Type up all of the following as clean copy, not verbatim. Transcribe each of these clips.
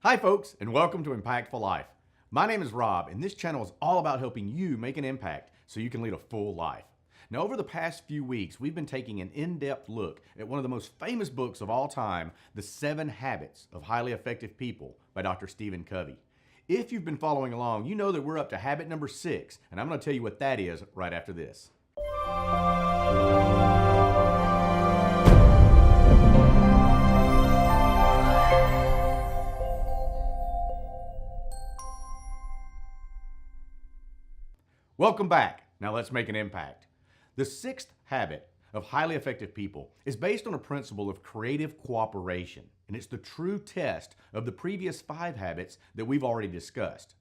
Hi folks, and welcome to Impactful Life. My name is Rob, and this channel is all about helping you make an impact so you can lead a full life. Now, over the past few weeks, we've been taking an in-depth look at one of the most famous books of all time, The 7 Habits of Highly Effective People by Dr. Stephen Covey. If you've been following along, you know that we're up to habit number 6, and I'm going to tell you what that is right after this. Welcome back. Now let's make an impact. The 6th habit of highly effective people is based on a principle of creative cooperation, and it's the true test of the previous 5 habits that we've already discussed.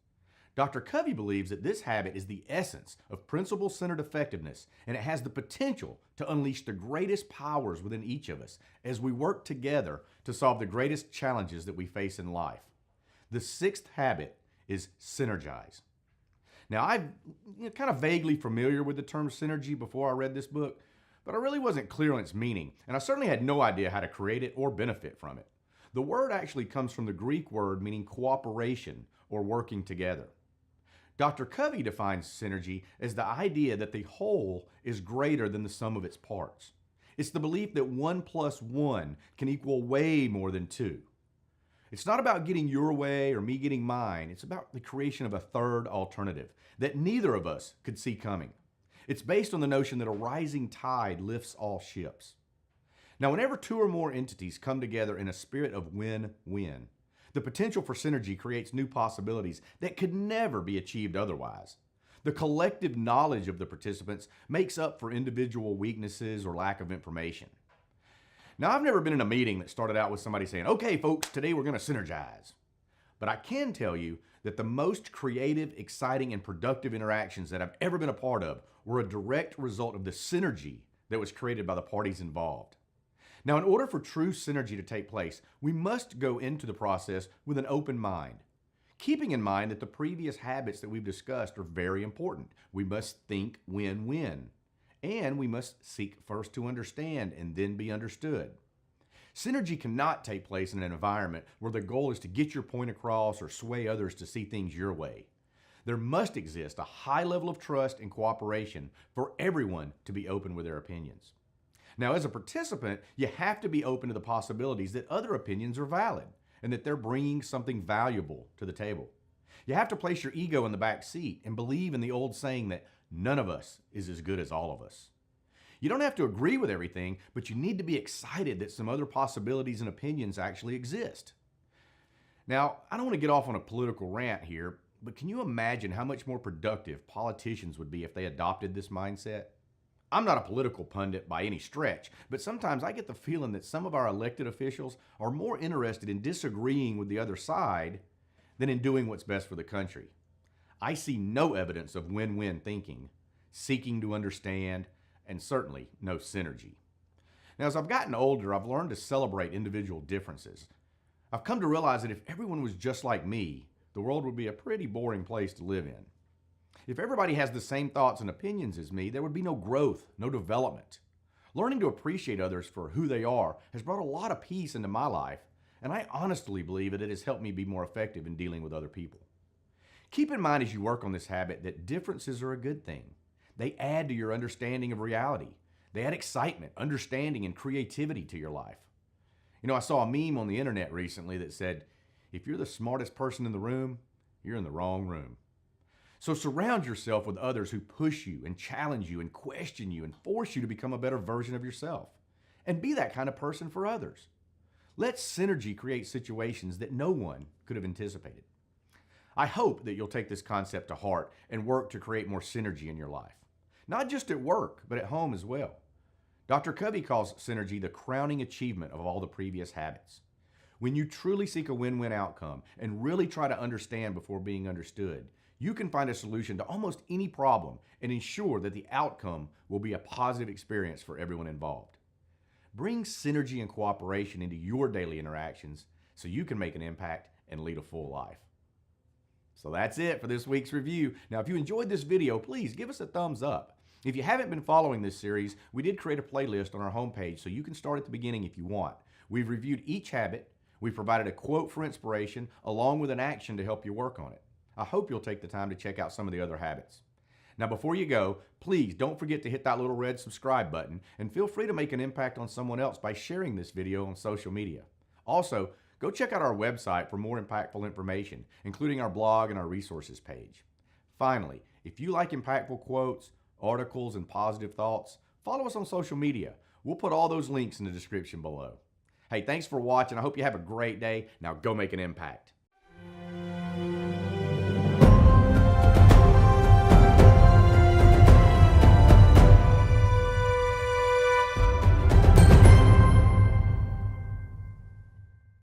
Dr. Covey believes that this habit is the essence of principle-centered effectiveness, and it has the potential to unleash the greatest powers within each of us as we work together to solve the greatest challenges that we face in life. The 6th habit is Synergize. Now, I'm kind of vaguely familiar with the term synergy before I read this book, but I really wasn't clear on its meaning, and I certainly had no idea how to create it or benefit from it. The word actually comes from the Greek word meaning cooperation or working together. Dr. Covey defines synergy as the idea that the whole is greater than the sum of its parts. It's the belief that 1 + 1 can equal way more than 2. It's not about getting your way or me getting mine. It's about the creation of a third alternative that neither of us could see coming. It's based on the notion that a rising tide lifts all ships. Now, whenever 2 or more entities come together in a spirit of win-win, the potential for synergy creates new possibilities that could never be achieved otherwise. The collective knowledge of the participants makes up for individual weaknesses or lack of information. Now, I've never been in a meeting that started out with somebody saying, "Okay, folks, today we're going to synergize." But I can tell you that the most creative, exciting, and productive interactions that I've ever been a part of were a direct result of the synergy that was created by the parties involved. Now, in order for true synergy to take place, we must go into the process with an open mind, keeping in mind that the previous habits that we've discussed are very important. We must think win-win. And we must seek first to understand and then be understood. Synergy cannot take place in an environment where the goal is to get your point across or sway others to see things your way. There must exist a high level of trust and cooperation for everyone to be open with their opinions. Now, as a participant, you have to be open to the possibilities that other opinions are valid and that they're bringing something valuable to the table. You have to place your ego in the back seat and believe in the old saying that none of us is as good as all of us. You don't have to agree with everything, but you need to be excited that some other possibilities and opinions actually exist. Now, I don't want to get off on a political rant here, but can you imagine how much more productive politicians would be if they adopted this mindset? I'm not a political pundit by any stretch, but sometimes I get the feeling that some of our elected officials are more interested in disagreeing with the other side than in doing what's best for the country. I see no evidence of win-win thinking, seeking to understand, and certainly no synergy. Now, as I've gotten older, I've learned to celebrate individual differences. I've come to realize that if everyone was just like me, the world would be a pretty boring place to live in. If everybody has the same thoughts and opinions as me, there would be no growth, no development. Learning to appreciate others for who they are has brought a lot of peace into my life, and I honestly believe that it has helped me be more effective in dealing with other people. Keep in mind as you work on this habit that differences are a good thing. They add to your understanding of reality. They add excitement, understanding, and creativity to your life. You know, I saw a meme on the internet recently that said, "If you're the smartest person in the room, you're in the wrong room." So surround yourself with others who push you and challenge you and question you and force you to become a better version of yourself. And be that kind of person for others. Let synergy create situations that no one could have anticipated. I hope that you'll take this concept to heart and work to create more synergy in your life. Not just at work, but at home as well. Dr. Covey calls synergy the crowning achievement of all the previous habits. When you truly seek a win-win outcome and really try to understand before being understood, you can find a solution to almost any problem and ensure that the outcome will be a positive experience for everyone involved. Bring synergy and cooperation into your daily interactions so you can make an impact and lead a full life. So that's it for this week's review. Now, if you enjoyed this video, please give us a thumbs up. If you haven't been following this series, we did create a playlist on our homepage, so you can start at the beginning if you want. We've reviewed each habit, We provided a quote for inspiration along with an action to help you work on it. I hope you'll take the time to check out some of the other habits. Now, before you go, please don't forget to hit that little red subscribe button and feel free to make an impact on someone else by sharing this video on social media. Also, go check out our website for more impactful information, including our blog and our resources page. Finally, if you like impactful quotes, articles, and positive thoughts, follow us on social media. We'll put all those links in the description below. Hey, thanks for watching. I hope you have a great day. Now go make an impact.